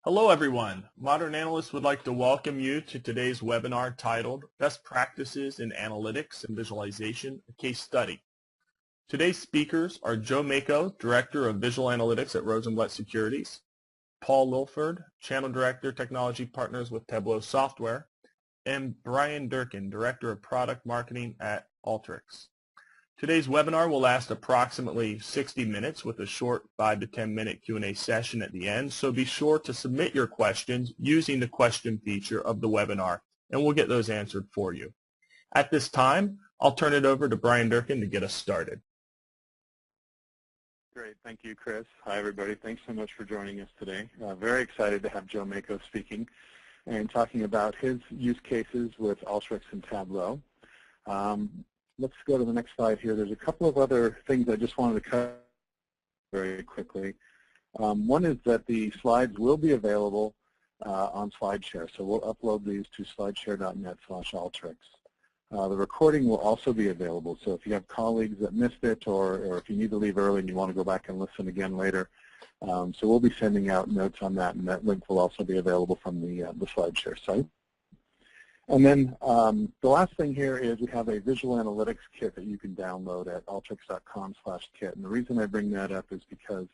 Hello everyone. Modern Analyst would like to welcome you to today's webinar titled Best Practices in Analytics and Visualization, a Case Study. Today's speakers are Joe Mako, Director of Visual Analytics at Rosenblatt Securities, Paul Lilford, Channel Director, Technology Partners with Tableau Software, and Brian Durkin, Director of Product Marketing at Alteryx. Today's webinar will last approximately 60 minutes with a short 5 to 10 minute Q&A session at the end, so be sure to submit your questions using the question feature of the webinar, and we'll get those answered for you. At this time, I'll turn it over to Brian Durkin to get us started. Great. Thank you, Chris. Hi, everybody. Thanks so much for joining us today. Very excited to have Joe Mako speaking and talking about his use cases with Alteryx and Tableau. Let's go to the next slide here. There's a couple of other things I just wanted to cover very quickly. One is that the slides will be available on SlideShare. So we'll upload these to slideshare.net/Alteryx. The recording will also be available. So if you have colleagues that missed it or if you need to leave early and you want to go back and listen again later, so we'll be sending out notes on that, and that link will also be available from the SlideShare site. And then the last thing here is we have a visual analytics kit that you can download at alteryx.com/kit. And the reason I bring that up is because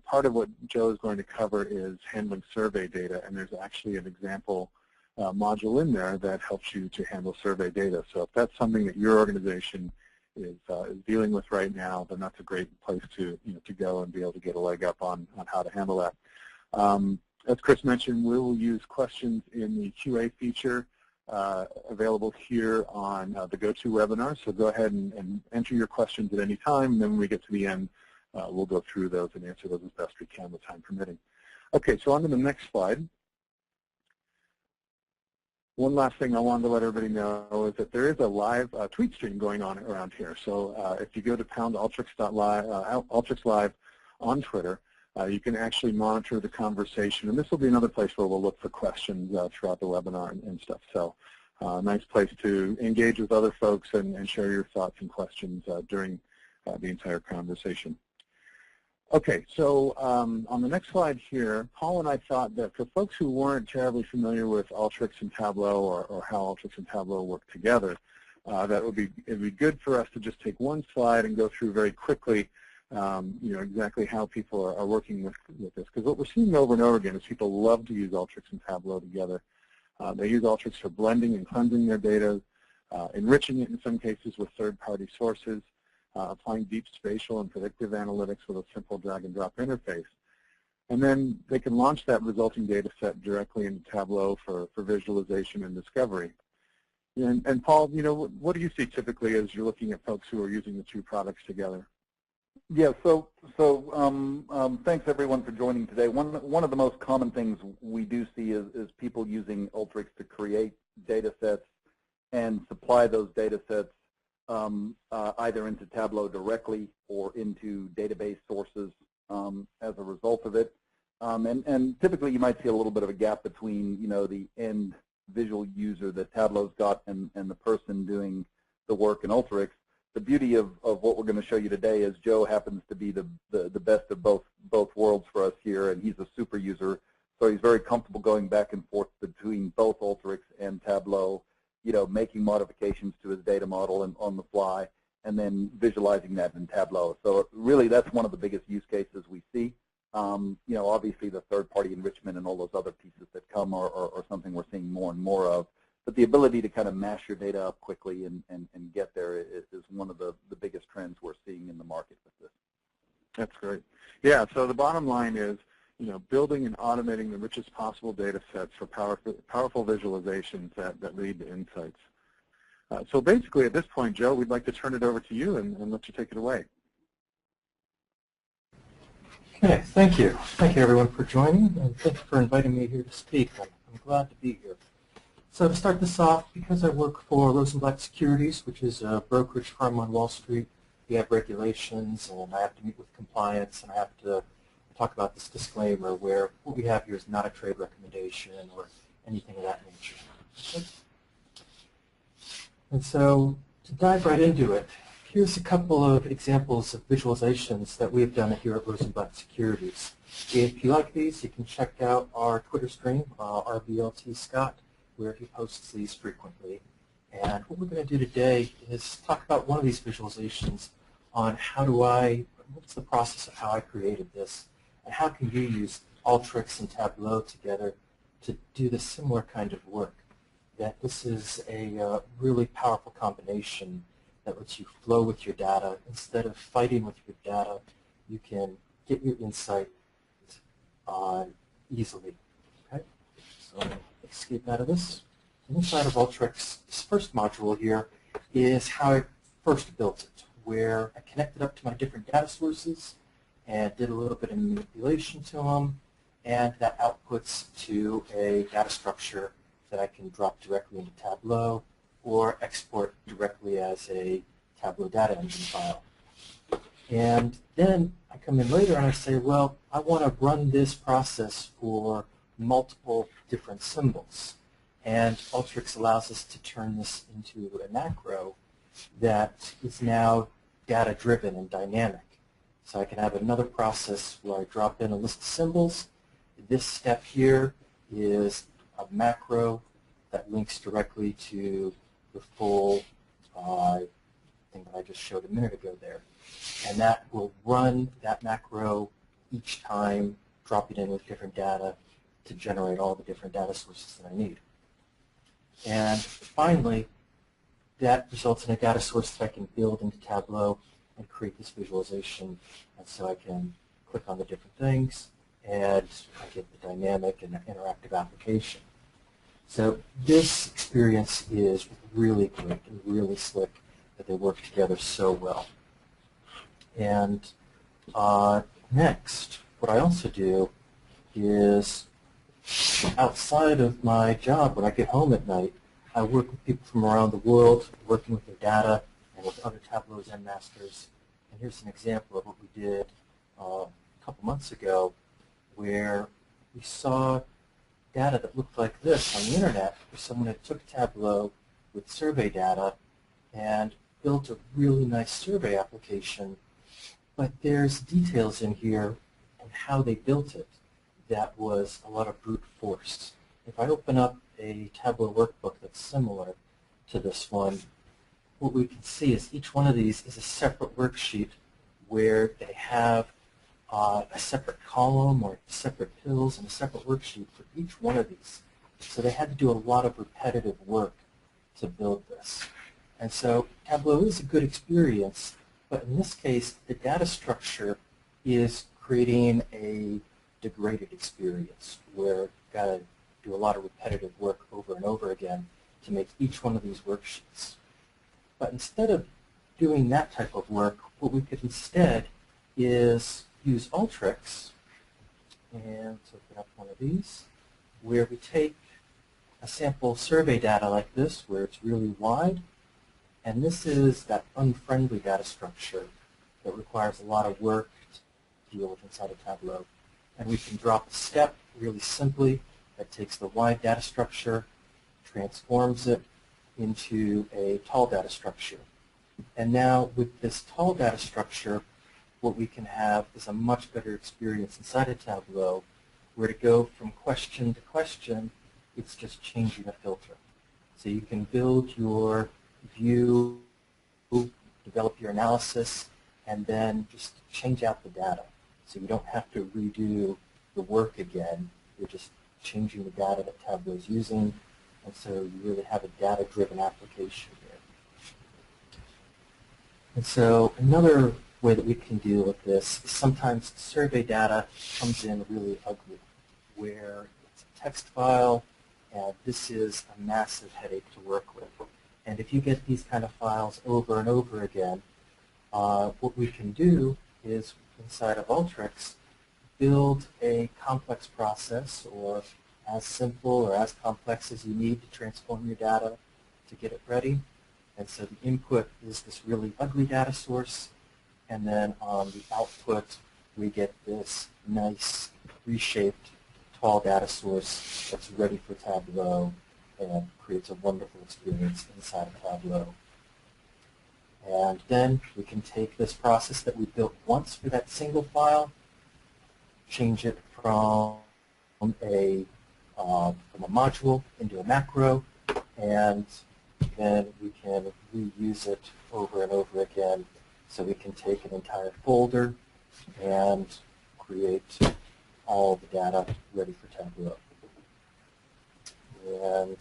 part of what Joe is going to cover is handling survey data, and there's actually an example module in there that helps you to handle survey data. So if that's something that your organization is dealing with right now, then that's a great place to go and be able to get a leg up on how to handle that. As Chris mentioned, we will use questions in the QA feature available here on the GoToWebinar. So go ahead and enter your questions at any time, and then when we get to the end, we'll go through those and answer those as best we can with time permitting. Okay, so on to the next slide. One last thing I wanted to let everybody know is that there is a live tweet stream going on around here. So if you go to Alteryx Live on Twitter, you can actually monitor the conversation, and this will be another place where we'll look for questions throughout the webinar and stuff. So nice place to engage with other folks and share your thoughts and questions during the entire conversation. Okay, so on the next slide here, Paul and I thought that for folks who weren't terribly familiar with Alteryx and Tableau or how Alteryx and Tableau work together, that it'd be good for us to just take one slide and go through very quickly exactly how people are working with this. Because what we're seeing over and over again is people love to use Alteryx and Tableau together. They use Alteryx for blending and cleansing their data, enriching it in some cases with third-party sources, applying deep spatial and predictive analytics with a simple drag-and-drop interface. And then they can launch that resulting data set directly into Tableau for visualization and discovery. And Paul, what do you see typically as you're looking at folks who are using the two products together? Yeah, so thanks everyone for joining today. One of the most common things we do see is people using Alteryx to create data sets and supply those data sets either into Tableau directly or into database sources as a result of it. And typically you might see a little bit of a gap between the end visual user that Tableau's got and the person doing the work in Alteryx. The beauty of what we're going to show you today is Joe happens to be the best of both worlds for us here, and he's a super user, so he's very comfortable going back and forth between both Alteryx and Tableau, making modifications to his data model and on the fly, and then visualizing that in Tableau. So really, that's one of the biggest use cases we see. Obviously the third-party enrichment and all those other pieces that come are something we're seeing more and more of. But the ability to kind of mash your data up quickly and get there is one of the biggest trends we're seeing in the market with this. That's great. Yeah, so the bottom line is, building and automating the richest possible data sets for powerful visualizations that lead to insights. So basically at this point, Joe, we'd like to turn it over to you and let you take it away. Okay, thank you. Thank you everyone for joining, and thank you for inviting me here to speak. I'm glad to be here. So to start this off, because I work for Rosenblatt Securities, which is a brokerage firm on Wall Street, we have regulations, and I have to meet with compliance, and I have to talk about this disclaimer where what we have here is not a trade recommendation or anything of that nature. Okay. And so to dive right into it, here's a couple of examples of visualizations that we've done here at Rosenblatt Securities. If you like these, you can check out our Twitter stream, RBLT Scott, where he posts these frequently. And what we're going to do today is talk about one of these visualizations on what's the process of how I created this, and how can you use Alteryx and Tableau together to do the similar kind of work. That this is a really powerful combination that lets you flow with your data. Instead of fighting with your data, you can get your insight easily. Okay? So I'm going to escape out of this. Inside of Alteryx, this first module here is how I first built it, where I connected up to my different data sources and did a little bit of manipulation to them, and that outputs to a data structure that I can drop directly into Tableau or export directly as a Tableau data engine file. And then I come in later and I say, well, I want to run this process for multiple different symbols. And Alteryx allows us to turn this into a macro that is now data-driven and dynamic. So I can have another process where I drop in a list of symbols. This step here is a macro that links directly to the full thing that I just showed a minute ago there. And that will run that macro each time, drop it in with different data to generate all the different data sources that I need. And finally, that results in a data source that I can build into Tableau and create this visualization. And so I can click on the different things, and I get the dynamic and interactive application. So this experience is really great and really slick, that they work together so well. And next, what I also do is, outside of my job, when I get home at night, I work with people from around the world, working with their data and with other Tableau Zen masters. And here's an example of what we did a couple months ago, where we saw data that looked like this on the internet, where someone had took Tableau with survey data and built a really nice survey application. But there's details in here on how they built it that was a lot of brute force. If I open up a Tableau workbook that's similar to this one, what we can see is each one of these is a separate worksheet where they have a separate column or separate pills and a separate worksheet for each one of these. So they had to do a lot of repetitive work to build this. And so Tableau is a good experience, but in this case, the data structure is creating a degraded experience where you've got to do a lot of repetitive work over and over again to make each one of these worksheets. But instead of doing that type of work, what we could instead is use Alteryx, and let's open up one of these, where we take a sample survey data like this, where it's really wide, and this is that unfriendly data structure that requires a lot of work to deal with inside of Tableau. And we can drop a step really simply that takes the wide data structure, transforms it into a tall data structure. And now with this tall data structure, what we can have is a much better experience inside of Tableau, where to go from question to question, it's just changing a filter. So you can build your view, develop your analysis, and then just change out the data. So you don't have to redo the work again. You're just changing the data that Tableau is using, and so you really have a data-driven application here. And so another way that we can deal with this is sometimes survey data comes in really ugly, where it's a text file, and this is a massive headache to work with. And if you get these kind of files over and over again, what we can do is, inside of Alteryx, build a complex process, or as simple or as complex as you need to transform your data to get it ready. And so the input is this really ugly data source, and then on the output we get this nice reshaped tall data source that's ready for Tableau and creates a wonderful experience inside of Tableau. And then we can take this process that we built once for that single file, change it from a module into a macro, and then we can reuse it over and over again. So we can take an entire folder and create all the data ready for Tableau. And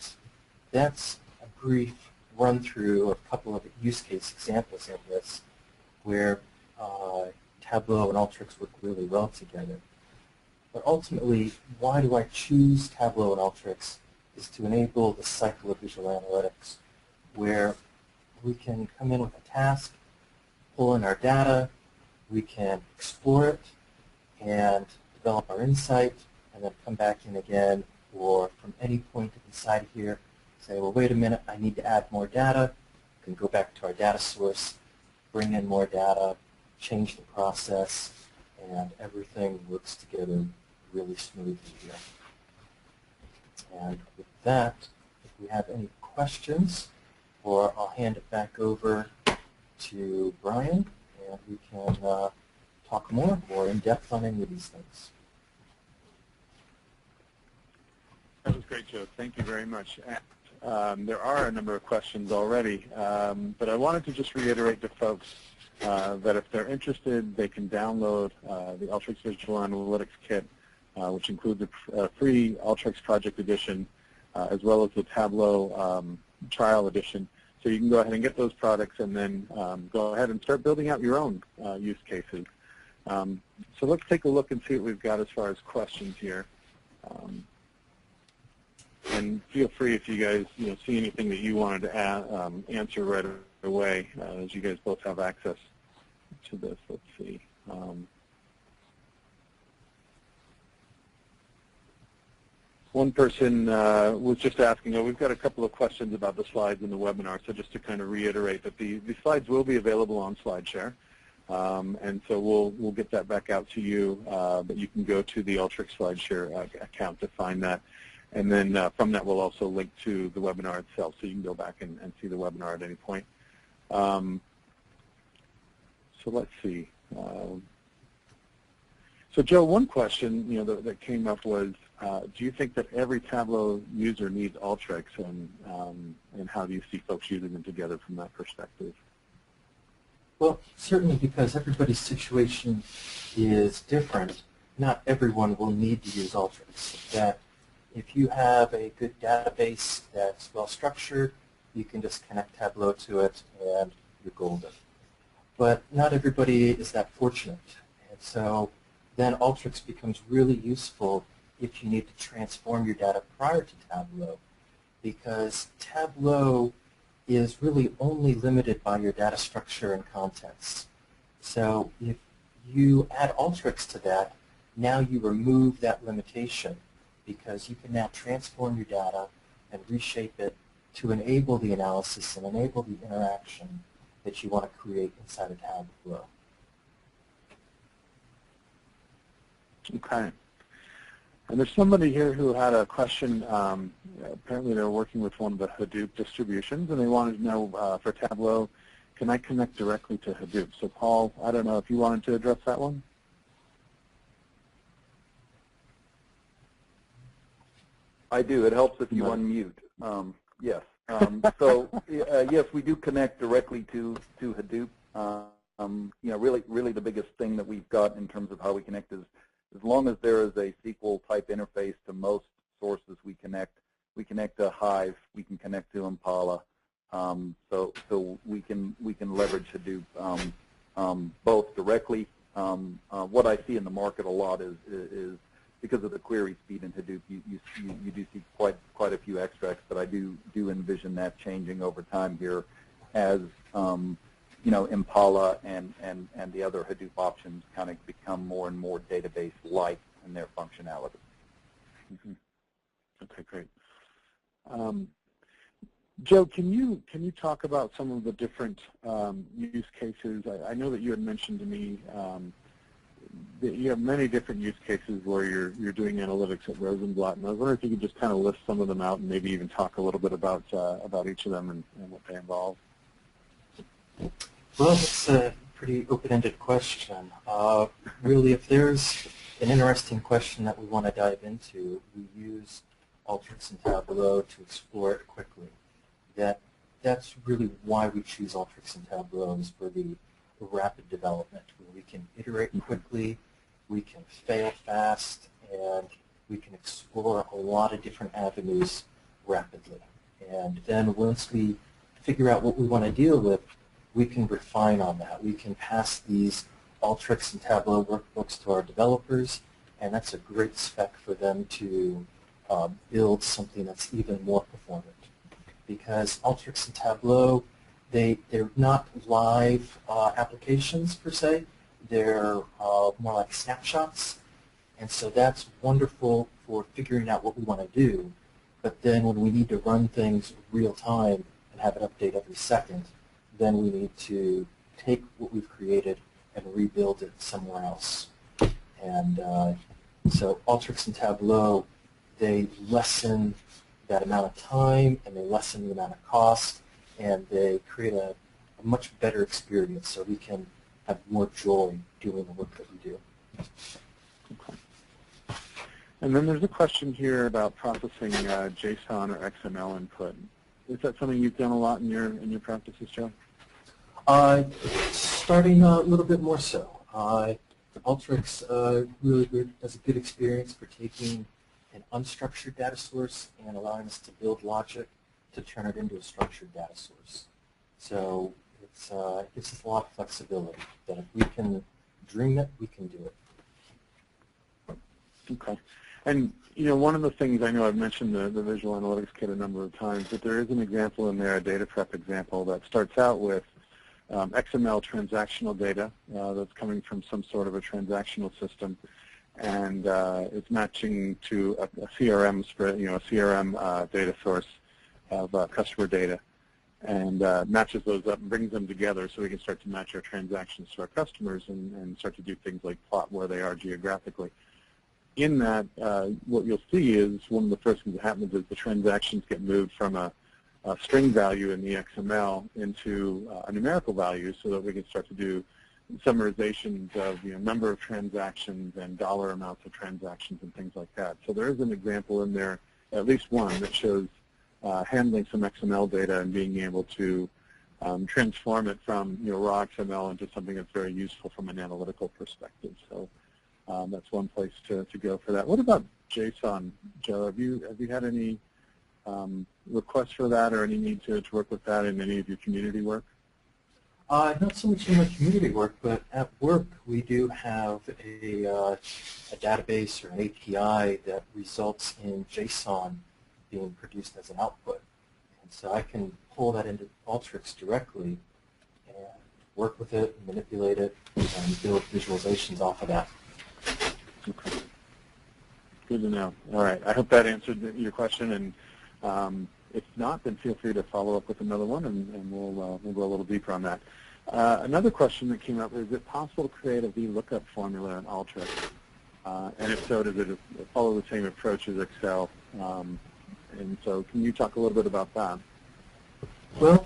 that's a brief run through of a couple of use case examples of this, where Tableau and Alteryx work really well together. But ultimately, why do I choose Tableau and Alteryx is to enable the cycle of visual analytics, where we can come in with a task, pull in our data, we can explore it and develop our insight, and then come back in again, or from any point inside here, say, well, wait a minute, I need to add more data. We can go back to our data source, bring in more data, change the process, and everything works together really smoothly here. And with that, if we have any questions, or I'll hand it back over to Brian, and we can talk more or in depth on any of these things. That was great, Joe. Thank you very much. There are a number of questions already, but I wanted to just reiterate to folks that if they're interested, they can download the Alteryx Visual Analytics Kit, which includes a free Alteryx Project Edition, as well as the Tableau Trial Edition. So you can go ahead and get those products and then go ahead and start building out your own use cases. So let's take a look and see what we've got as far as questions here. And feel free if you guys see anything that you wanted to answer right away, as you guys both have access to this. Let's see. One person was just asking, we've got a couple of questions about the slides in the webinar, so just to kind of reiterate that the slides will be available on SlideShare, and so we'll get that back out to you, but you can go to the Alteryx SlideShare account to find that. And then from that, we'll also link to the webinar itself, so you can go back and see the webinar at any point. So let's see. So Joe, one question that came up was, do you think that every Tableau user needs Alteryx, and how do you see folks using them together from that perspective? Well, certainly, because everybody's situation is different, not everyone will need to use Alteryx. That if you have a good database that's well structured, you can just connect Tableau to it and you're golden. But not everybody is that fortunate. And so then Alteryx becomes really useful if you need to transform your data prior to Tableau, because Tableau is really only limited by your data structure and contents. So if you add Alteryx to that, now you remove that limitation, because you can now transform your data and reshape it to enable the analysis and enable the interaction that you want to create inside of Tableau. Okay. And there's somebody here who had a question. Apparently they're working with one of the Hadoop distributions, and they wanted to know for Tableau, can I connect directly to Hadoop? So Paul, I don't know if you wanted to address that one? I do. It helps if you unmute. Yes. So yes, we do connect directly to Hadoop. Really the biggest thing that we've got in terms of how we connect is, as long as there is a SQL type interface to most sources we connect to Hive, we can connect to Impala, so we can leverage Hadoop both directly. What I see in the market a lot is because of the query speed in Hadoop, you do see quite a few extracts, but I do envision that changing over time here as Impala and the other Hadoop options kind of become more and more database-like in their functionality. Mm-hmm. Okay, great. Joe, can you talk about some of the different use cases? I know that you had mentioned to me that you have many different use cases where you're doing analytics at Rosenblatt, and I was wondering if you could just kind of list some of them out and maybe even talk a little bit about each of them and what they involve. Well, that's a pretty open-ended question. Really, if there's an interesting question that we want to dive into, we use Alteryx and Tableau to explore it quickly. That's really why we choose Alteryx and Tableau, is for the rapid development, where we can iterate quickly, we can fail fast, and we can explore a lot of different avenues rapidly. And then once we figure out what we want to deal with, we can refine on that. We can pass these Alteryx and Tableau workbooks to our developers, and that's a great spec for them to build something that's even more performant. Because Alteryx and Tableau, they're not live applications per se. They're more like snapshots, and so that's wonderful for figuring out what we want to do. But then when we need to run things real time and have it update every second, then we need to take what we've created and rebuild it somewhere else. And so Alteryx and Tableau, they lessen that amount of time, and they lessen the amount of cost, and they create a much better experience so we can have more joy doing the work that we do. Okay. And then there's a question here about processing JSON or XML input. Is that something you've done a lot in your practices, Joe? Starting a little bit more so. Alteryx really does a good experience for taking an unstructured data source and allowing us to build logic to turn it into a structured data source. So it gives us a lot of flexibility, that if we can dream it, we can do it. Okay. And one of the things, I know I've mentioned the Visual Analytics Kit a number of times, but there is an example in there, a data prep example, that starts out with XML transactional data that's coming from some sort of a transactional system, and it's matching to a CRM spread, a CRM data source of customer data, and matches those up and brings them together so we can start to match our transactions to our customers and start to do things like plot where they are geographically. In that, what you'll see is one of the first things that happens is the transactions get moved from a string value in the XML into a numerical value so that we can start to do summarizations of number of transactions and dollar amounts of transactions and things like that. So there is an example in there, at least one, that shows handling some XML data and being able to transform it from raw XML into something that's very useful from an analytical perspective. So that's one place to go for that. What about JSON, Joe? Have you had any requests for that or any need to work with that in any of your community work? Not so much in my community work, but at work we do have a database or an API that results in JSON being produced as an output. And so I can pull that into Alteryx directly and work with it, manipulate it, and build visualizations off of that. Okay. Good to know. All right. I hope that answered your question, and if not, then feel free to follow up with another one, and we'll go a little deeper on that. Another question that came up, is it possible to create a VLOOKUP formula in Alteryx? And if so, does it follow the same approach as Excel? And so can you talk a little bit about that? Well,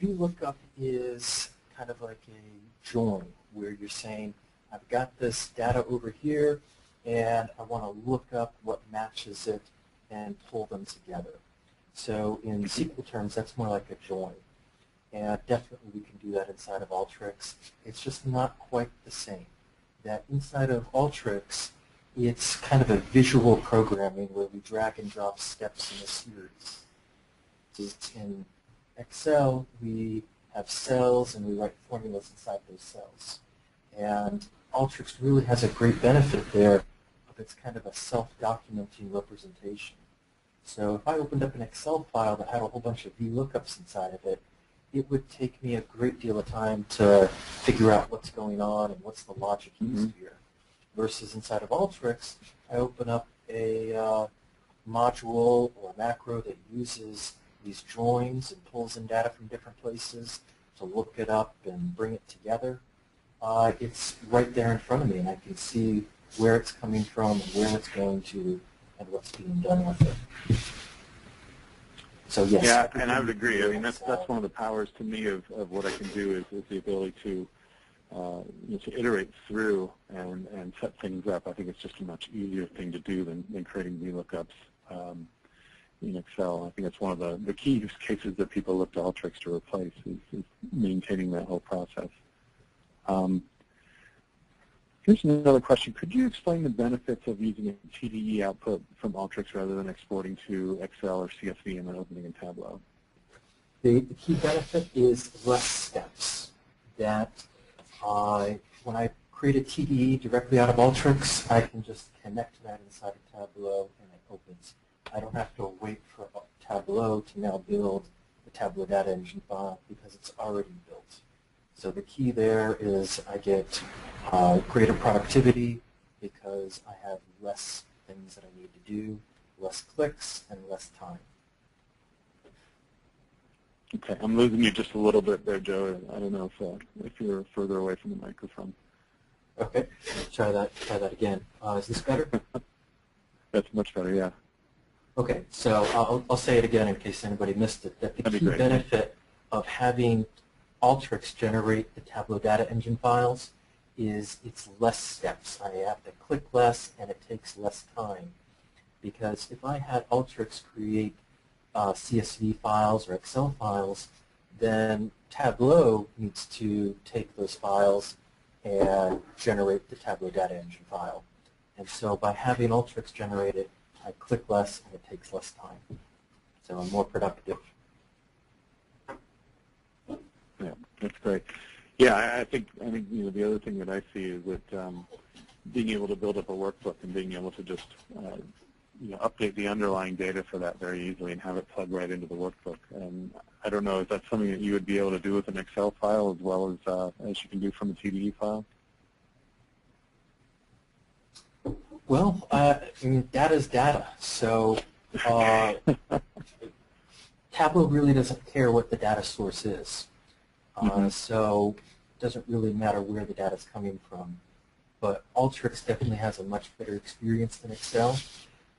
VLOOKUP is kind of like a join, where you're saying, I've got this data over here, and I want to look up what matches it and pull them together. So in SQL terms, that's more like a join. And definitely we can do that inside of Alteryx. It's just not quite the same. That inside of Alteryx, it's kind of a visual programming where we drag and drop steps in a series. In Excel, we have cells and we write formulas inside those cells. And Alteryx really has a great benefit there of it's kind of a self-documenting representation. So if I opened up an Excel file that had a whole bunch of VLOOKUPs inside of it, it would take me a great deal of time to figure out what's going on and what's the logic used here. Versus inside of Alteryx, I open up a module or a macro that uses these joins and pulls in data from different places to look it up and bring it together. It's right there in front of me, and I can see where it's coming from and where it's going to and what's being done with it. So yes. Yeah, and I would agree. I mean, that's one of the powers to me of what I can do is the ability to to iterate through and set things up. I think it's just a much easier thing to do than creating VLOOKUPs in Excel. I think it's one of the key use cases that people look to Alteryx to replace is maintaining that whole process. Here's another question. Could you explain the benefits of using a TDE output from Alteryx rather than exporting to Excel or CSV and then opening in Tableau? The key benefit is less steps. That when I create a TDE directly out of Alteryx, I can just connect that inside of Tableau and it opens. I don't have to wait for Tableau to now build the Tableau data engine file because it's already built. So the key there is I get greater productivity because I have less things that I need to do, less clicks, and less time. Okay, I'm losing you just a little bit there, Joe. I don't know if you're further away from the microphone. Okay, try that again. Is this better? That's much better, yeah. Okay, so I'll say it again in case anybody missed it. That the key benefit of having Alteryx generate the Tableau data engine files is it's less steps. I have to click less and it takes less time. Because if I had Alteryx create CSV files or Excel files, then Tableau needs to take those files and generate the Tableau data engine file. And so by having Alteryx generated, I click less and it takes less time. So I'm more productive. Yeah, that's great. Yeah, I think the other thing that I see is that being able to build up a workbook and being able to just update the underlying data for that very easily and have it plug right into the workbook. And I don't know, is that something that you would be able to do with an Excel file as well as you can do from a TDE file? Well, data is data. So Tableau really doesn't care what the data source is. So it doesn't really matter where the data is coming from. But Alteryx definitely has a much better experience than Excel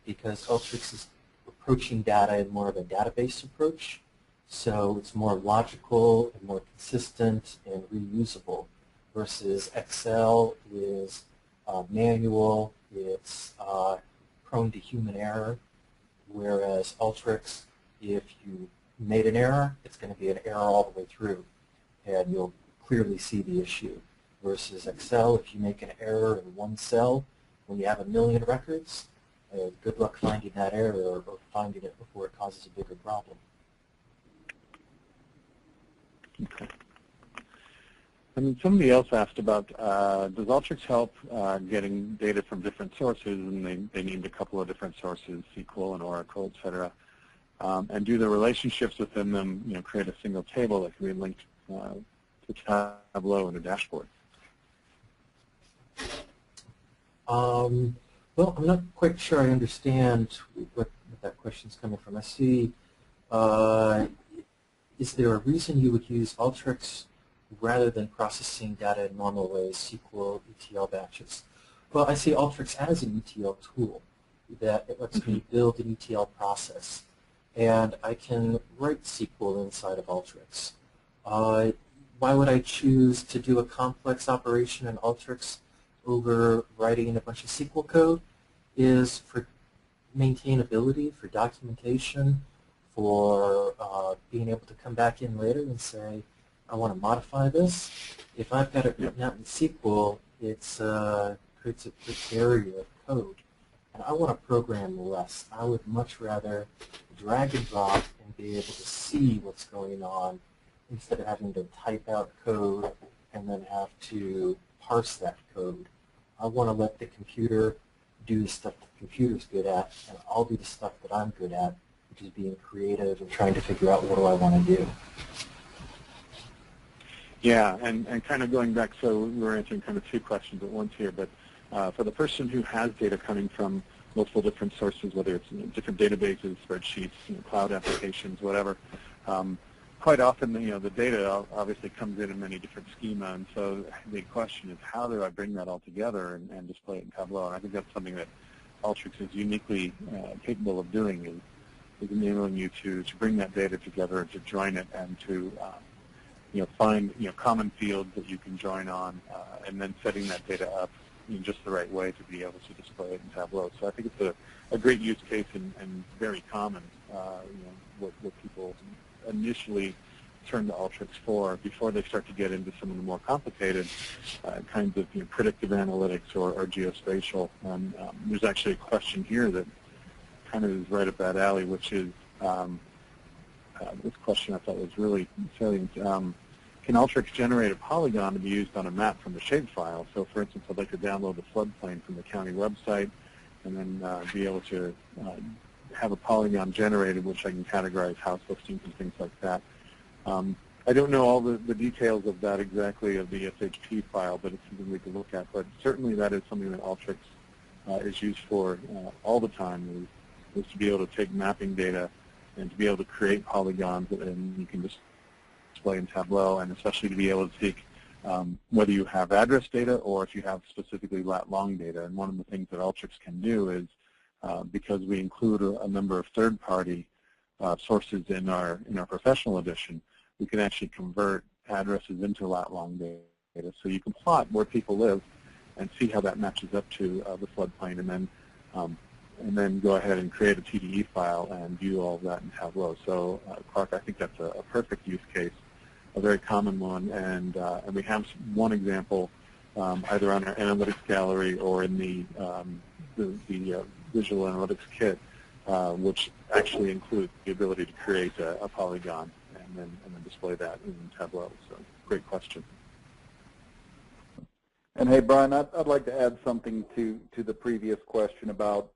because Alteryx is approaching data in more of a database approach. So it's more logical and more consistent and reusable versus Excel is manual, it's prone to human error, whereas Alteryx, if you made an error, it's going to be an error all the way through, and you'll clearly see the issue. Versus Excel, if you make an error in one cell when you have 1 million records, good luck finding that error or finding it before it causes a bigger problem. Okay. And somebody else asked about, does Alteryx help getting data from different sources, and they named a couple of different sources, SQL and Oracle, et cetera. And do the relationships within them create a single table that can be linked to Tableau in a dashboard? Well, I'm not quite sure I understand what that question's coming from. I see, is there a reason you would use Alteryx rather than processing data in normal ways, SQL, ETL batches? Well, I see Alteryx as an ETL tool that it lets me build an ETL process. And I can write SQL inside of Alteryx. Why would I choose to do a complex operation in Alteryx over writing a bunch of SQL code? Is for maintainability, for documentation, for being able to come back in later and say, I want to modify this. If I've got it written out in SQL, it creates a quick area of code. And I want to program less. I would much rather drag and drop and be able to see what's going on instead of having to type out code and then have to parse that code. I want to let the computer do the stuff the computer's good at, and I'll do the stuff that I'm good at, which is being creative and trying to figure out what do I want to do. Yeah, and kind of going back, so we're answering kind of two questions at once here, but for the person who has data coming from multiple different sources, whether it's different databases, spreadsheets, cloud applications, whatever, quite often the data obviously comes in many different schema, and so the question is how do I bring that all together and display it in Tableau? And I think that's something that Alteryx is uniquely capable of doing, is is enabling you to bring that data together, to join it, and to find common fields that you can join on, and then setting that data up in just the right way to be able to display it in Tableau. So I think it's a great use case and very common. What people initially turn to Alteryx for before they start to get into some of the more complicated kinds of predictive analytics or geospatial. And there's actually a question here that kind of is right up that alley, which is this question I thought was really salient. Can Alteryx generate a polygon to be used on a map from the shapefile? So, for instance, I'd like to download the floodplain from the county website and then be able to have a polygon generated, which I can categorize house listings and things like that. I don't know all the details of that exactly, of the SHP file, but it's something we can look at. But certainly that is something that Alteryx is used for all the time, is to be able to take mapping data and to be able to create polygons, and you can just display in Tableau, and especially to be able to take whether you have address data or if you have specifically lat-long data. And one of the things that Alteryx can do is, because we include a number of third-party sources in our professional edition, we can actually convert addresses into lat-long data. So you can plot where people live and see how that matches up to the floodplain, and then go ahead and create a TDE file and view all of that in Tableau. So, Clark, I think that's a perfect use case, a very common one, and we have one example either on our analytics gallery or in the visual analytics kit, which actually includes the ability to create a polygon and then display that in Tableau. So, great question. And hey, Brian, I'd like to add something to the previous question about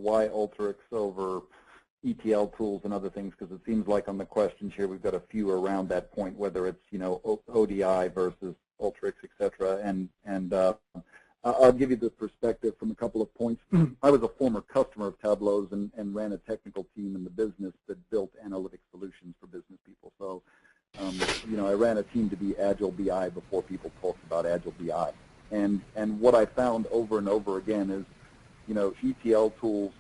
why Alteryx over ETL tools and other things, because it seems like on the questions here we've got a few around that point, whether it's ODI versus Alteryx, et cetera. And I'll give you the perspective from a couple of points. I was a former customer of Tableau's and ran a technical team in the business that built analytic solutions for business people. So, I ran a team to be Agile BI before people talked about Agile BI. And what I found over and over again is, ETL tools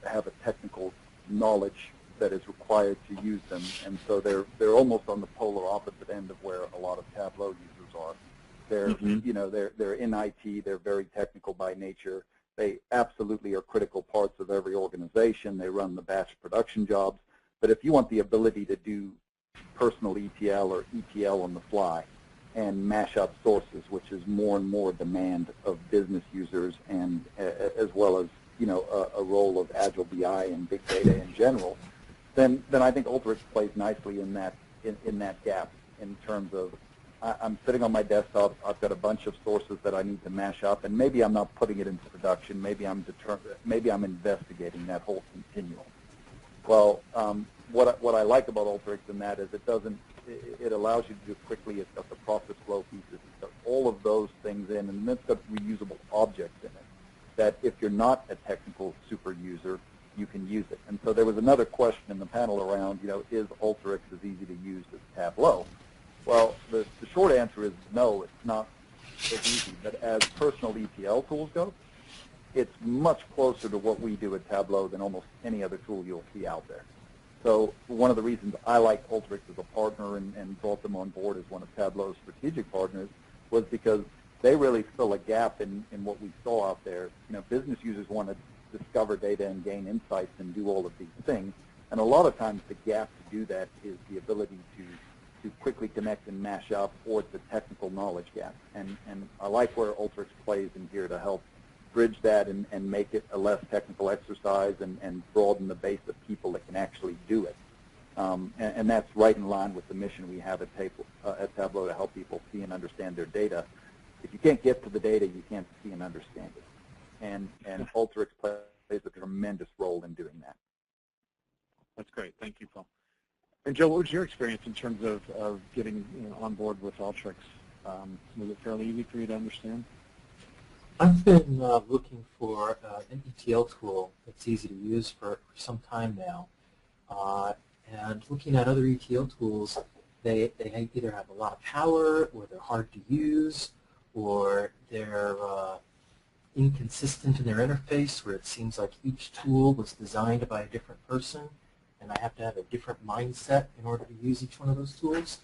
have a technical knowledge that is required to use them, and so they're almost on the polar opposite end of where a lot of Tableau users are. They're they're in IT. They're very technical by nature. They absolutely are critical parts of every organization. They run the batch production jobs. But if you want the ability to do personal ETL or ETL on the fly and mash up sources, which is more and more demand of business users, and as well as a role of Agile BI and big data in general, then I think Alteryx plays nicely in that gap in terms of I'm sitting on my desktop, I've got a bunch of sources that I need to mash up, and maybe I'm not putting it into production, maybe I'm investigating that whole continuum. Well, what I like about Alteryx in that is it allows you to do quickly. It's got the process flow pieces. It's got all of those things in, and then it's got reusable objects in it that if you're not a technical super user, you can use it. And so there was another question in the panel around, is Alteryx as easy to use as Tableau? Well, the short answer is no, it's not as easy. But as personal ETL tools go, it's much closer to what we do at Tableau than almost any other tool you'll see out there. So one of the reasons I liked Alteryx as a partner and brought them on board as one of Tableau's strategic partners was because they really fill a gap in what we saw out there. Business users want to discover data and gain insights and do all of these things. And a lot of times the gap to do that is the ability to quickly connect and mash up, or it's a technical knowledge gap. And I like where Alteryx plays in here to help bridge that and make it a less technical exercise and broaden the base of people that can actually do it. And that's right in line with the mission we have at Tableau to help people see and understand their data. If you can't get to the data, you can't see and understand it. And Alteryx plays a tremendous role in doing that. That's great. Thank you, Paul. And Joe, what was your experience in terms of getting on board with Alteryx? Was it fairly easy for you to understand? I've been looking for an ETL tool that's easy to use for some time now. And looking at other ETL tools, they either have a lot of power, or they're hard to use, or they're inconsistent in their interface, where it seems like each tool was designed by a different person, and I have to have a different mindset in order to use each one of those tools.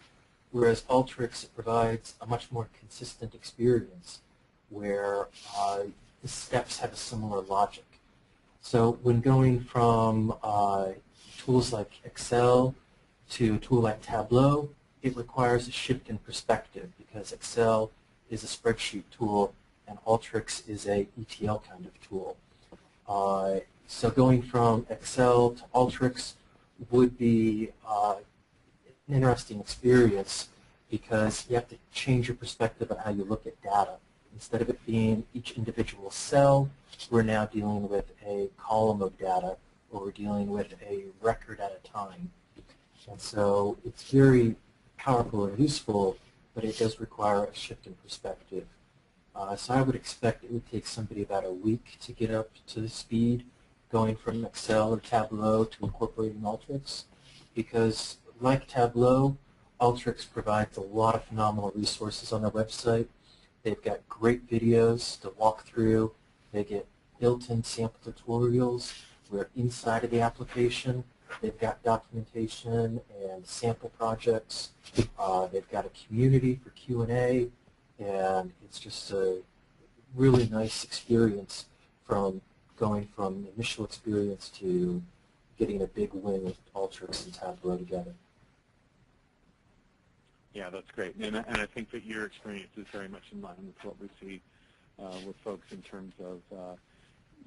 Whereas Alteryx provides a much more consistent experience where the steps have a similar logic. So when going from tools like Excel to a tool like Tableau, it requires a shift in perspective because Excel is a spreadsheet tool and Alteryx is a ETL kind of tool. So going from Excel to Alteryx would be an interesting experience because you have to change your perspective on how you look at data. Instead of it being each individual cell, we're now dealing with a column of data, or we're dealing with a record at a time. And so it's very powerful and useful, but it does require a shift in perspective. So I would expect it would take somebody about a week to get up to speed going from Excel or Tableau to incorporating Alteryx, because like Tableau, Alteryx provides a lot of phenomenal resources on their website. They've got great videos to walk through. They get built-in sample tutorials where inside of the application they've got documentation and sample projects. They've got a community for Q&A, and it's just a really nice experience from going from initial experience to getting a big win with Alteryx and Tableau together. Yeah, that's great. And I think that your experience is very much in line with what we see with folks in terms of,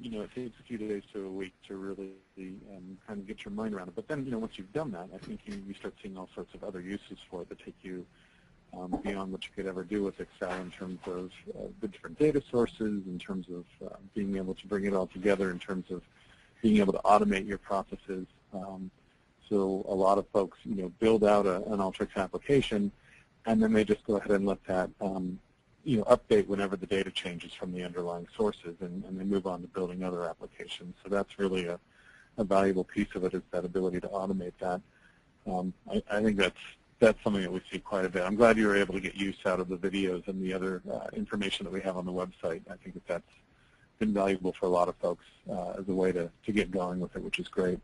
you know, it takes a few days to a week to really kind of get your mind around it. But then, you know, once you've done that, I think you start seeing all sorts of other uses for it that take you beyond what you could ever do with Excel in terms of the different data sources, in terms of being able to bring it all together, in terms of being able to automate your processes. So a lot of folks, you know, build out an Alteryx application, and then they just go ahead and let that, you know, update whenever the data changes from the underlying sources, and they move on to building other applications. So that's really a valuable piece of it, is that ability to automate that. I think that's something that we see quite a bit. I'm glad you were able to get use out of the videos and the other information that we have on the website. I think that that's been valuable for a lot of folks as a way to get going with it, which is great.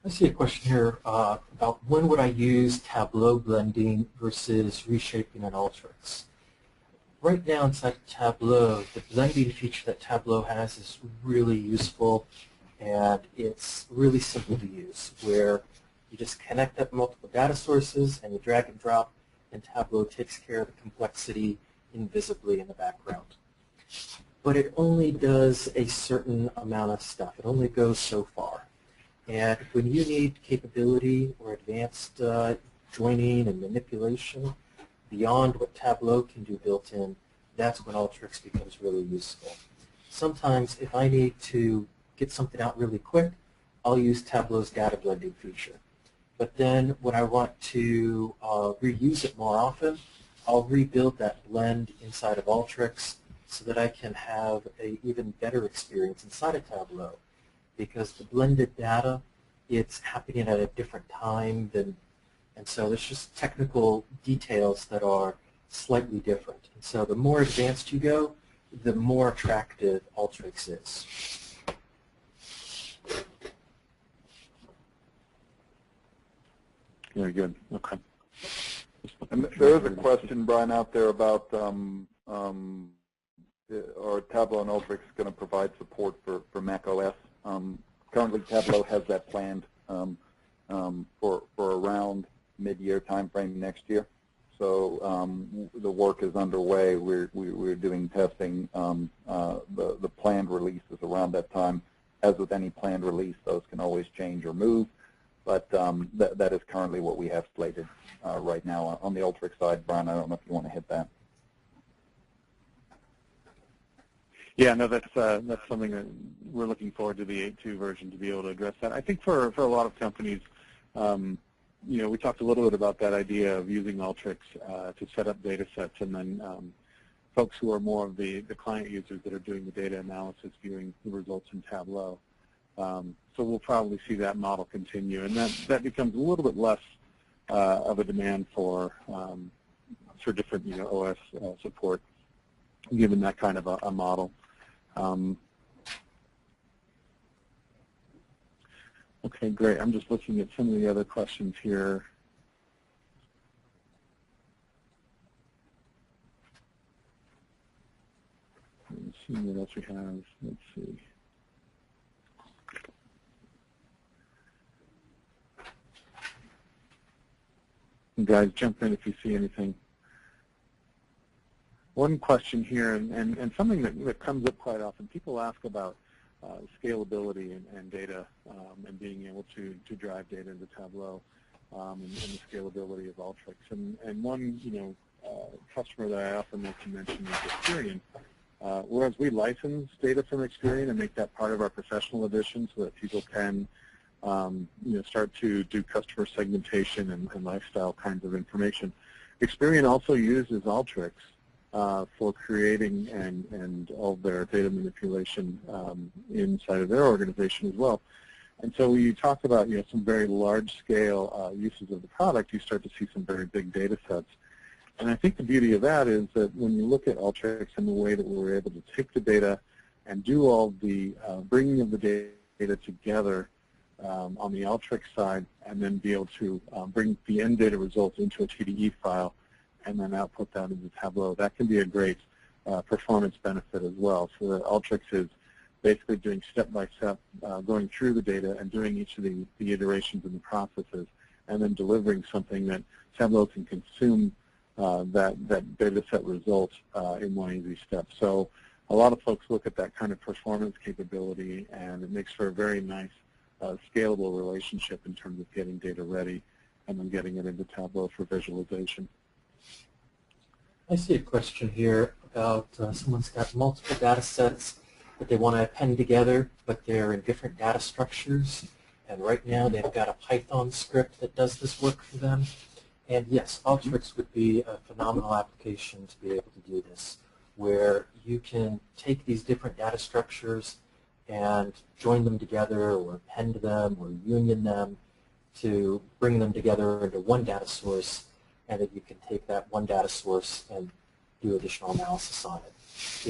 I see a question here about when would I use Tableau blending versus reshaping in Alteryx. Right now inside Tableau, the blending feature that Tableau has is really useful, and it's really simple to use, where you just connect up multiple data sources and you drag and drop, and Tableau takes care of the complexity invisibly in the background. But it only does a certain amount of stuff. It only goes so far. And when you need capability or advanced joining and manipulation beyond what Tableau can do built in, that's when Alteryx becomes really useful. Sometimes if I need to get something out really quick, I'll use Tableau's data blending feature. But then when I want to reuse it more often, I'll rebuild that blend inside of Alteryx so that I can have an even better experience inside of Tableau. Because the blended data, it's happening at a different time than, and so there's just technical details that are slightly different. And so the more advanced you go, the more attractive Alteryx is. Very good. Okay. And there is a question, Brian, out there about are Tableau and Alteryx going to provide support for Mac OS? Currently, Tableau has that planned for around mid-year time frame next year. So the work is underway. We're doing testing. The planned release is around that time. As with any planned release, those can always change or move. But that is currently what we have slated right now. On the Alteryx side, Brian, I don't know if you want to hit that. Yeah, no, that's something that we're looking forward to, the 8.2 version, to be able to address that. I think for a lot of companies, you know, we talked a little bit about that idea of using Alteryx to set up data sets, and then folks who are more of the client users that are doing the data analysis, viewing the results in Tableau. So we'll probably see that model continue, and that becomes a little bit less of a demand for different, you know, OS support. given that kind of a model. Okay, great. I'm just looking at some of the other questions here. Let's see what else we have. Let's see. And guys, jump in if you see anything. One question here, and something that comes up quite often, people ask about scalability and data and being able to drive data into Tableau and the scalability of Alteryx. And one customer that I often like to mention is Experian. Whereas we license data from Experian and make that part of our professional edition so that people can start to do customer segmentation and lifestyle kinds of information. Experian also uses Alteryx for creating and all of their data manipulation inside of their organization as well. And so when you talk about some very large-scale uses of the product, you start to see some very big data sets. And I think the beauty of that is that when you look at Alteryx and the way that we're able to take the data and do all the bringing of the data together on the Alteryx side and then be able to bring the end data results into a TDE file and then output that into Tableau, that can be a great performance benefit as well. So that Alteryx is basically doing step-by-step, going through the data and doing each of the iterations and the processes and then delivering something that Tableau can consume that data set result in one easy step. So a lot of folks look at that kind of performance capability, and it makes for a very nice scalable relationship in terms of getting data ready and then getting it into Tableau for visualization. I see a question here about someone's got multiple data sets that they want to append together, but they're in different data structures. And right now they've got a Python script that does this work for them. And yes, Alteryx would be a phenomenal application to be able to do this, where you can take these different data structures and join them together or append them or union them to bring them together into one data source, and that you can take that one data source and do additional analysis on it.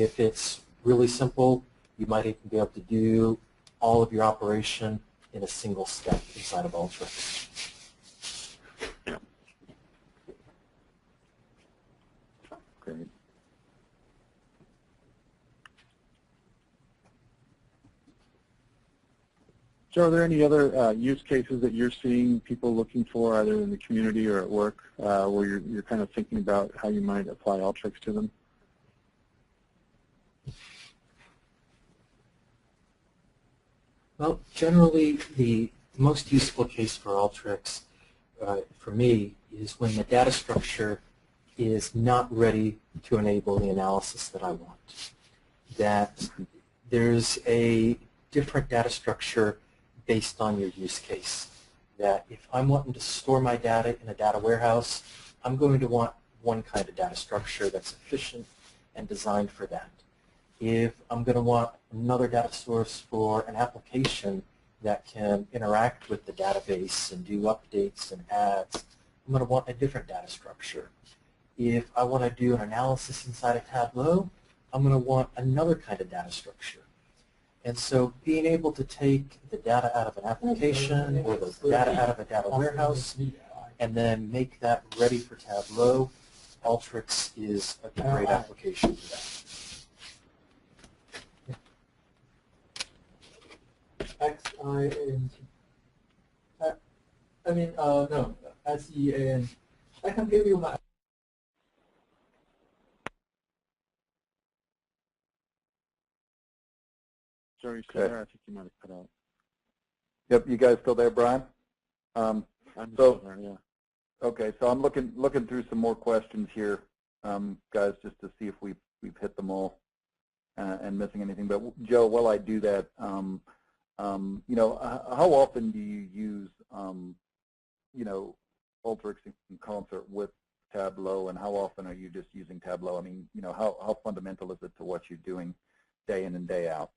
If it's really simple, you might even be able to do all of your operation in a single step inside of Alteryx. Yeah. Great. Joe, are there any other use cases that you're seeing people looking for, either in the community or at work, where you're kind of thinking about how you might apply Alteryx to them? Well, generally, the most useful case for Alteryx, for me, is when the data structure is not ready to enable the analysis that I want. That there's a different data structure based on your use case. That if I'm wanting to store my data in a data warehouse, I'm going to want one kind of data structure that's efficient and designed for that. If I'm going to want another data source for an application that can interact with the database and do updates and adds, I'm going to want a different data structure. If I want to do an analysis inside of Tableau, I'm going to want another kind of data structure. And so being able to take the data out of an application or the data out of a data warehouse and then make that ready for Tableau, Alteryx is a great application for that. X-I-A-N-T. No, S-E-A-N. I can give you my... Joe, you still there? I think you might have cut out. Yep, you guys still there, Brian? I'm still there, yeah. Okay, so I'm looking through some more questions here, guys, just to see if we've hit them all and missing anything. But Joe, while I do that, how often do you use Alteryx in concert with Tableau, and how often are you just using Tableau? I mean, how fundamental is it to what you're doing day in and day out?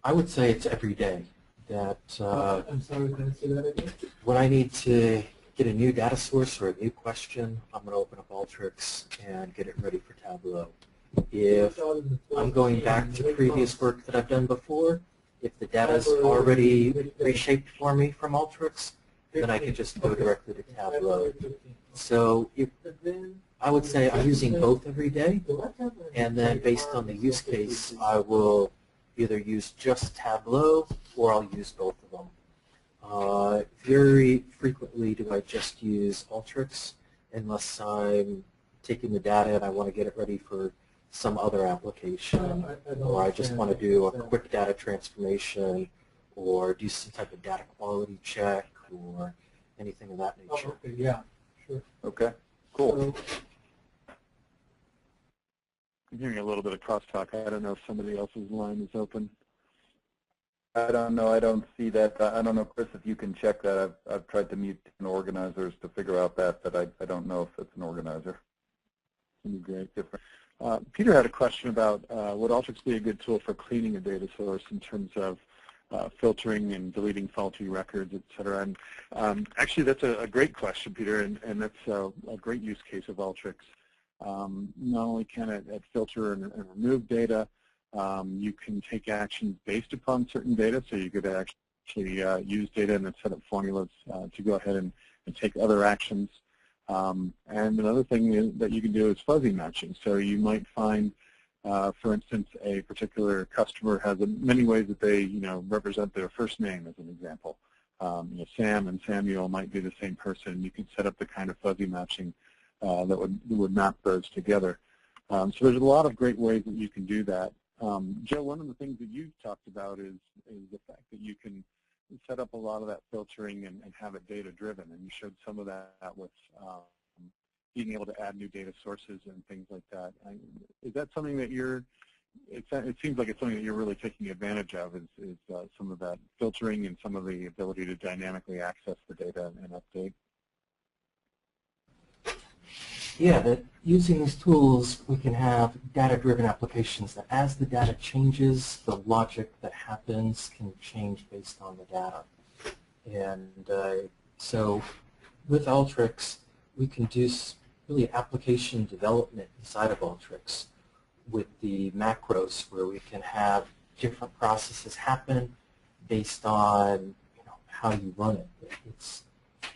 I would say it's every day. That I'm sorry, can I say that again? when I need to get a new data source or a new question, I'm going to open up Alteryx and get it ready for Tableau. If I'm going back to previous work that I've done before, if the data is already reshaped for me from Alteryx, then I can just go directly to Tableau. So I would say I'm using both every day, and then based on the use case, I will either use just Tableau or I'll use both of them. Very frequently do I just use Alteryx unless I'm taking the data and I want to get it ready for some other application, or I just want to do a quick data transformation or do some type of data quality check or anything of that nature. Okay, yeah, sure. Okay, cool. I'm hearing a little bit of crosstalk. I don't know if somebody else's line is open. I don't know. I don't see that. I don't know, Chris, if you can check that. I've tried to mute organizers to figure out that, but I don't know if it's an organizer. Great. Peter had a question about would Alteryx be a good tool for cleaning a data source in terms of filtering and deleting faulty records, et cetera. And actually, that's a great question, Peter, and that's a great use case of Alteryx. Not only can it filter and remove data, you can take actions based upon certain data, so you could actually use data and then set up formulas to go ahead and take other actions. And another thing that you can do is fuzzy matching. So you might find, for instance, a particular customer has many ways that they, represent their first name, as an example. Sam and Samuel might be the same person. You can set up the kind of fuzzy matching that would map those together. So there's a lot of great ways that you can do that. Joe, one of the things that you talked about is the fact that you can set up a lot of that filtering and have it data-driven, and you showed some of that with being able to add new data sources and things like that. Is that something that it seems like it's something that you're really taking advantage of, is some of that filtering and some of the ability to dynamically access the data and update? Yeah, using these tools, we can have data-driven applications that as the data changes, the logic that happens can change based on the data. And so with Alteryx, we can do really application development inside of Alteryx with the macros, where we can have different processes happen based on how you run it.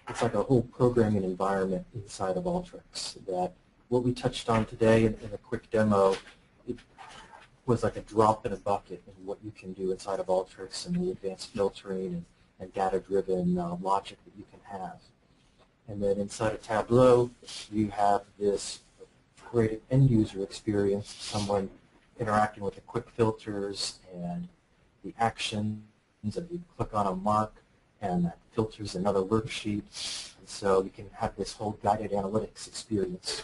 It's like a whole programming environment inside of Alteryx that what we touched on today in a quick demo, it was like a drop in a bucket in what you can do inside of Alteryx and the advanced filtering and data-driven logic that you can have. And then inside of Tableau, you have this great end-user experience, someone interacting with the quick filters and the actions, and you click on a mark, and that filters another worksheet, and so you can have this whole guided analytics experience.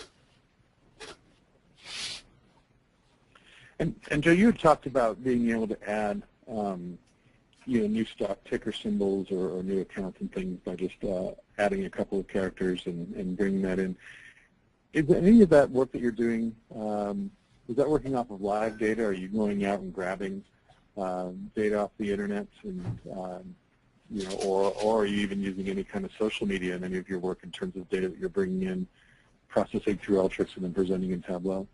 And Joe, you had talked about being able to add new stock ticker symbols or new accounts and things by just adding a couple of characters and bringing that in. Is any of that work that you're doing, is that working off of live data? Are you going out and grabbing data off the internet, and or are you even using any kind of social media in any of your work in terms of data that you're bringing in, processing through Alteryx, and then presenting in Tableau?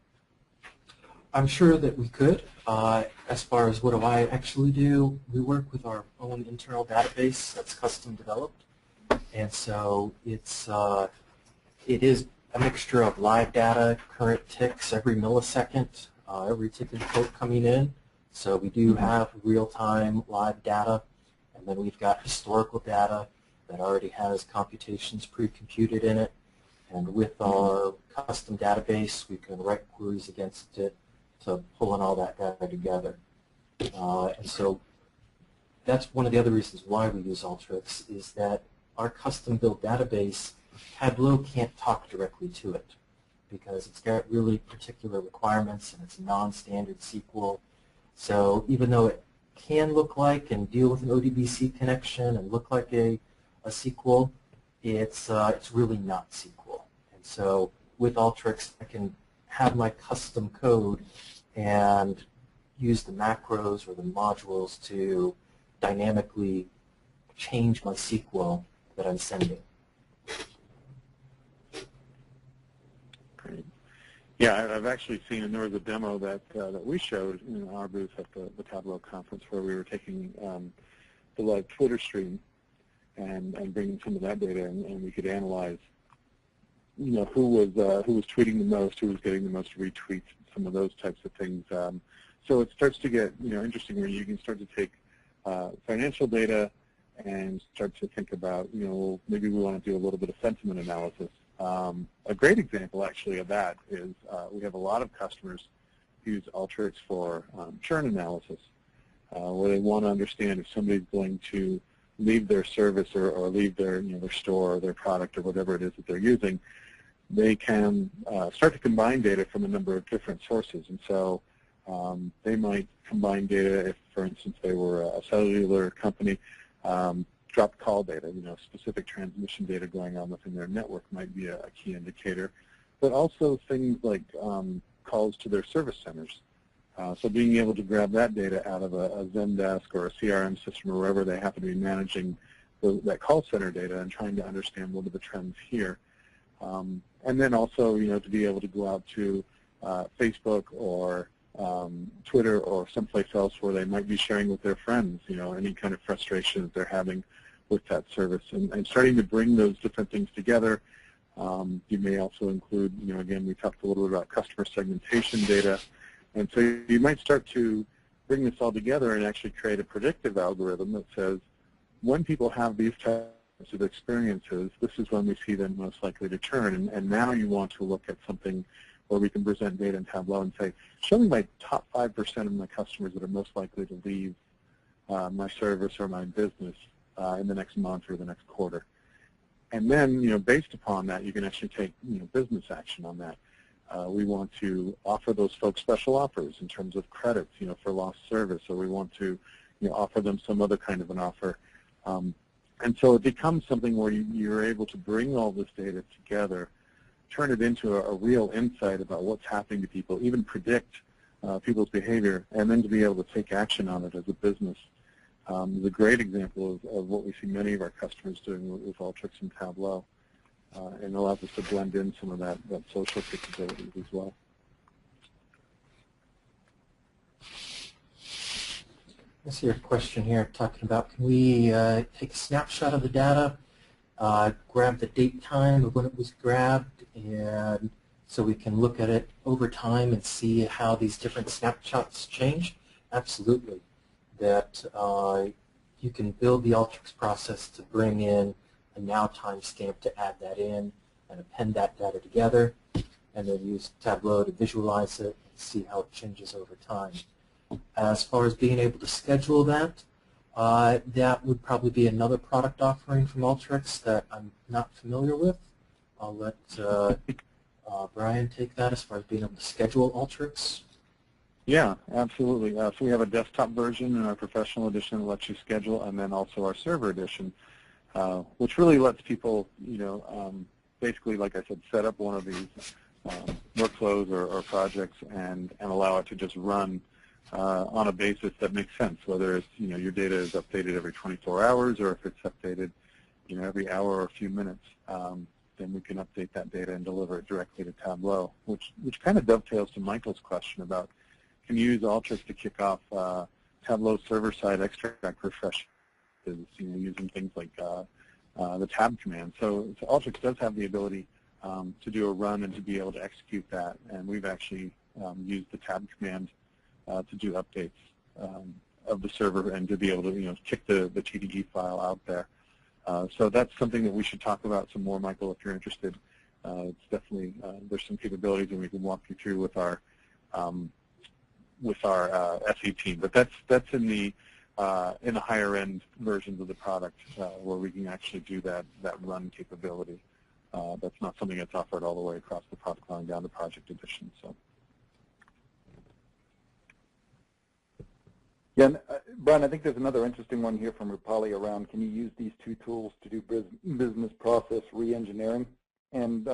I'm sure that we could. As far as what do I actually do, we work with our own internal database that's custom developed, and so it is a mixture of live data, current ticks every millisecond, every tick and quote coming in. So we do have real-time live data, and then we've got historical data that already has computations pre-computed in it, and with our custom database, we can write queries against it to pulling all that data together. And so that's one of the other reasons why we use Alteryx, is that our custom-built database, Tableau can't talk directly to it because it's got really particular requirements and it's non-standard SQL. So even though it can look like and deal with an ODBC connection and look like a SQL, it's really not SQL. And so with Alteryx, I can have my custom code and use the macros or the modules to dynamically change my SQL that I'm sending. Yeah, I've actually seen, and there was a demo that we showed in our booth at the Tableau conference where we were taking the live Twitter stream and bringing some of that data, and we could analyze, who was tweeting the most, who was getting the most retweets, some of those types of things. So it starts to get interesting where you can start to take financial data and start to think about maybe we want to do a little bit of sentiment analysis. A great example actually of that is we have a lot of customers who use Alteryx for churn analysis, where they want to understand if somebody's going to leave their service or leave their their store or their product or whatever it is that they're using. They can start to combine data from a number of different sources, and so they might combine data if, for instance, they were a cellular company. Dropped call data, specific transmission data going on within their network might be a key indicator, but also things like calls to their service centers. So being able to grab that data out of a Zendesk or a CRM system or wherever they happen to be managing that call center data and trying to understand what are the trends here. And then also, to be able to go out to Facebook or Twitter or someplace else where they might be sharing with their friends, any kind of frustration that they're having with that service, and starting to bring those different things together. You may also include, again, we talked a little bit about customer segmentation data, and so you might start to bring this all together and actually create a predictive algorithm that says, when people have these types of experiences, this is when we see them most likely to churn, and now you want to look at something where we can present data in Tableau and say, show me my top 5% of my customers that are most likely to leave my service or my business in the next month or the next quarter. And then, based upon that, you can actually take, business action on that. We want to offer those folks special offers in terms of credits, for lost service, or we want to, offer them some other kind of an offer. And so it becomes something where you're able to bring all this data together, turn it into a real insight about what's happening to people, even predict people's behavior, and then to be able to take action on it as a business. Is a great example of what we see many of our customers doing with Alteryx and Tableau, and allows us to blend in some of that social capabilities as well. I see your question here talking about, can we take a snapshot of the data, grab the date time of when it was grabbed, and so we can look at it over time and see how these different snapshots change? Absolutely. That you can build the Alteryx process to bring in a now timestamp to add that in and append that data together, and then use Tableau to visualize it and see how it changes over time. As far as being able to schedule that, that would probably be another product offering from Alteryx that I'm not familiar with. I'll let Brian take that as far as being able to schedule Alteryx. Yeah, absolutely. So we have a desktop version and our professional edition that lets you schedule, and then also our server edition, which really lets people, basically, like I said, set up one of these workflows or projects and allow it to just run on a basis that makes sense, whether it's, your data is updated every 24 hours or if it's updated, every hour or a few minutes. Then we can update that data and deliver it directly to Tableau, which kind of dovetails to Michael's question about, can you use Alteryx to kick off Tableau server-side extract refresh, using things like the tab command. So Alteryx does have the ability to do a run and to be able to execute that, and we've actually used the tab command to do updates of the server and to be able to kick the TDE file out there. So that's something that we should talk about some more, Michael, if you're interested. It's definitely there's some capabilities that we can walk you through with our SE team, but that's in the higher end versions of the product where we can actually do that run capability. That's not something that's offered all the way across the product line down to Project Edition. So. Yeah, and, Brian, I think there's another interesting one here from Rupali around, can you use these two tools to do business process re-engineering? And,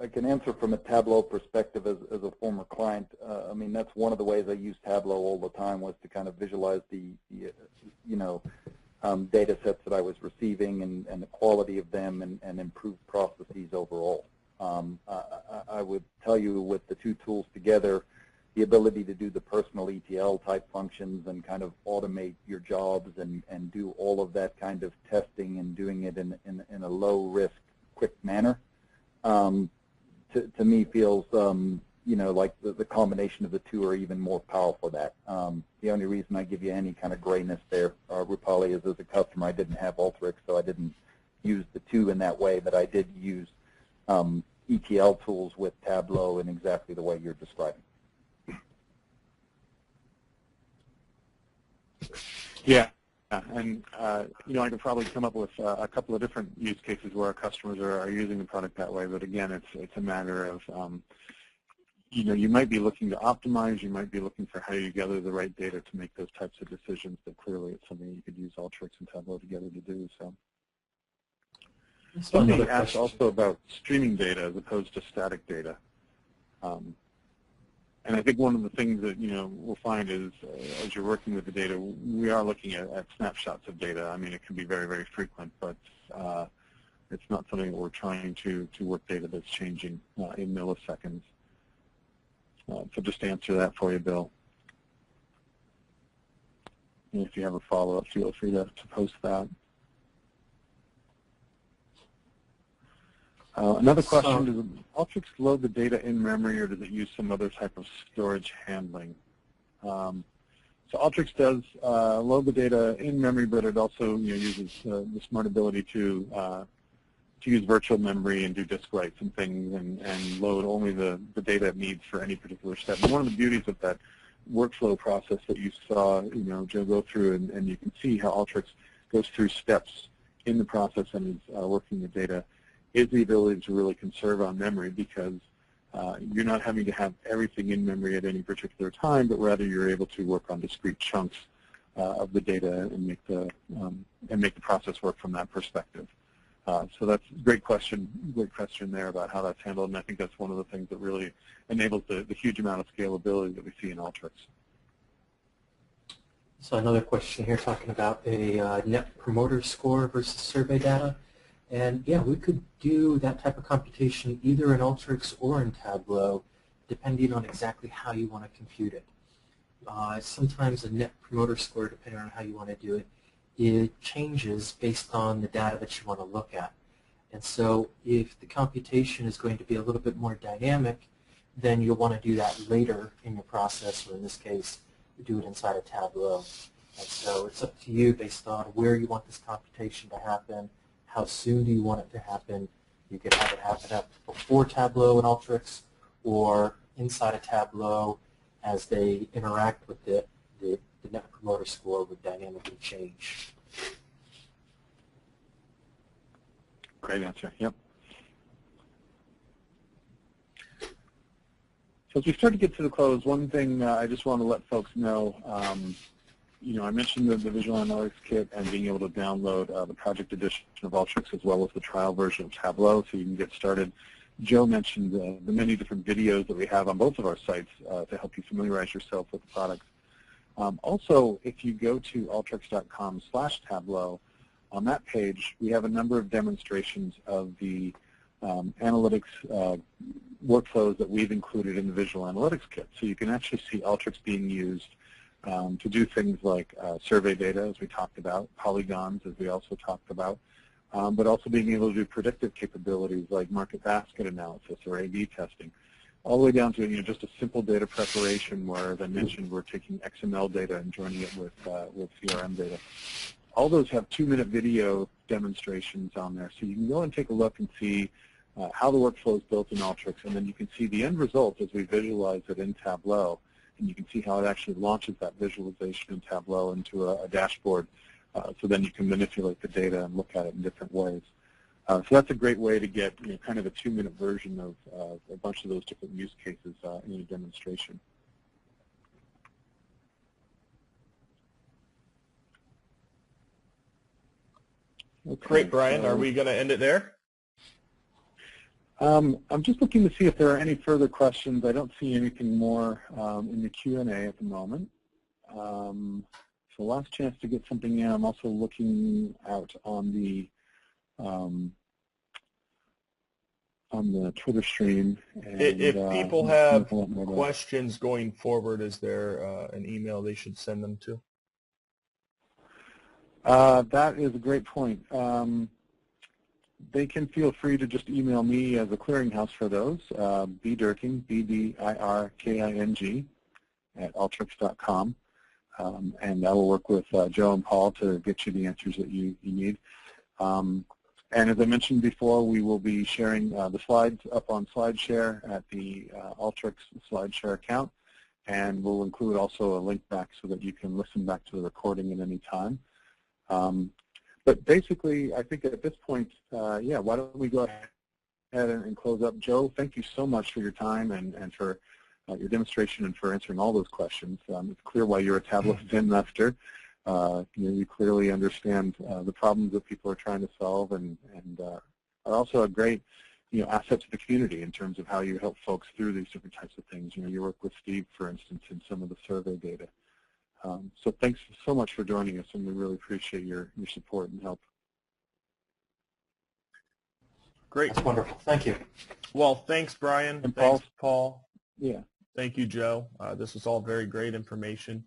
I can answer from a Tableau perspective as a former client. I mean, that's one of the ways I use Tableau all the time, was to kind of visualize the data sets that I was receiving and the quality of them and improve processes overall. I would tell you with the two tools together, the ability to do the personal ETL type functions and kind of automate your jobs and do all of that kind of testing and doing it in a low risk, quick manner, to me feels you know, like the combination of the two are even more powerful than that. The only reason I give you any kind of grayness there, Rupali, is as a customer I didn't have Alteryx, so I didn't use the two in that way, but I did use ETL tools with Tableau in exactly the way you're describing. Yeah, and you know, I could probably come up with a couple of different use cases where our customers are using the product that way. But again, it's a matter of you know, you might be looking to optimize, you might be looking for how you gather the right data to make those types of decisions. But clearly, it's something you could use Alteryx and Tableau together to do. So. Somebody asked also about streaming data as opposed to static data. And I think one of the things that, you know, we'll find is as you're working with the data, we are looking at snapshots of data. I mean, it can be very, very frequent, but it's not something that we're trying to work data that's changing in milliseconds. So just to answer that for you, Bill. And if you have a follow-up, feel free to post that. Another question, does Alteryx load the data in memory or does it use some other type of storage handling? So Alteryx does load the data in memory, but it also, you know, uses the smart ability to use virtual memory and do disk writes and things and load only the data it needs for any particular step. And one of the beauties of that workflow process that you saw, you know, Joe go through, and you can see how Alteryx goes through steps in the process and is working the data, is the ability to really conserve on memory, because you're not having to have everything in memory at any particular time, but rather you're able to work on discrete chunks of the data and make the process work from that perspective. So that's a great question there about how that's handled, and I think that's one of the things that really enables the huge amount of scalability that we see in Alteryx. So another question here talking about a net promoter score versus survey data. And yeah, we could do that type of computation either in Alteryx or in Tableau, depending on exactly how you want to compute it. Sometimes a net promoter score, depending on how you want to do it, it changes based on the data that you want to look at. And so if the computation is going to be a little bit more dynamic, then you'll want to do that later in your process, or in this case, do it inside of Tableau. And so it's up to you based on where you want this computation to happen. How soon do you want it to happen? You could have it happen up before Tableau and Alteryx, or inside of Tableau as they interact with it. The Net Promoter Score would dynamically change. Great answer. Yep. So as we start to get to the close, one thing I just want to let folks know. You know, I mentioned the Visual Analytics Kit and being able to download the project edition of Alteryx as well as the trial version of Tableau so you can get started. Joe mentioned the many different videos that we have on both of our sites to help you familiarize yourself with the products. Also, if you go to Alteryx.com/Tableau, on that page we have a number of demonstrations of the analytics workflows that we've included in the Visual Analytics Kit. So you can actually see Alteryx being used to do things like survey data, as we talked about, polygons, as we also talked about, but also being able to do predictive capabilities like market basket analysis or A/B testing, all the way down to, you know, just a simple data preparation where, as I mentioned, we're taking XML data and joining it with CRM data. All those have 2-minute video demonstrations on there, so you can go and take a look and see how the workflow is built in Alteryx, and then you can see the end result as we visualize it in Tableau. And you can see how it actually launches that visualization in Tableau into a dashboard, so then you can manipulate the data and look at it in different ways. So that's a great way to get, you know, kind of a 2-minute version of a bunch of those different use cases in a demonstration. Okay, great, Brian. Are we going to end it there? I'm just looking to see if there are any further questions. I don't see anything more in the Q&A at the moment. So last chance to get something in. I'm also looking out on the on the Twitter stream. And, If people have a lot more about it. questions going forward, is there an email they should send them to? That is a great point. They can feel free to just email me as a clearinghouse for those, bdirking, B-D-I-R-K-I-N-G, at Alteryx.com. And I will work with Joe and Paul to get you the answers that you need. And as I mentioned before, we will be sharing the slides up on SlideShare at the Alteryx SlideShare account. And we'll include also a link back so that you can listen back to the recording at any time. But basically, I think at this point, yeah, why don't we go ahead and close up. Joe, thank you so much for your time and for your demonstration and for answering all those questions. It's clear why you're a Tableau investor. You clearly understand the problems that people are trying to solve and are also a great asset to the community in terms of how you help folks through these different types of things. You work with Steve, for instance, in some of the survey data. So thanks so much for joining us, and we really appreciate your support and help. Great. That's wonderful. Thank you. Well, thanks, Brian. And Thanks, Paul. Yeah. Thank you, Joe. This was all very great information.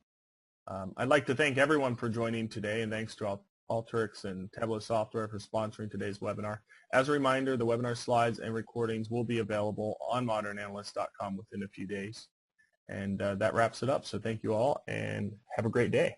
I'd like to thank everyone for joining today, and thanks to Alteryx and Tableau Software for sponsoring today's webinar. As a reminder, the webinar slides and recordings will be available on ModernAnalyst.com within a few days. And that wraps it up. So thank you all, and have a great day.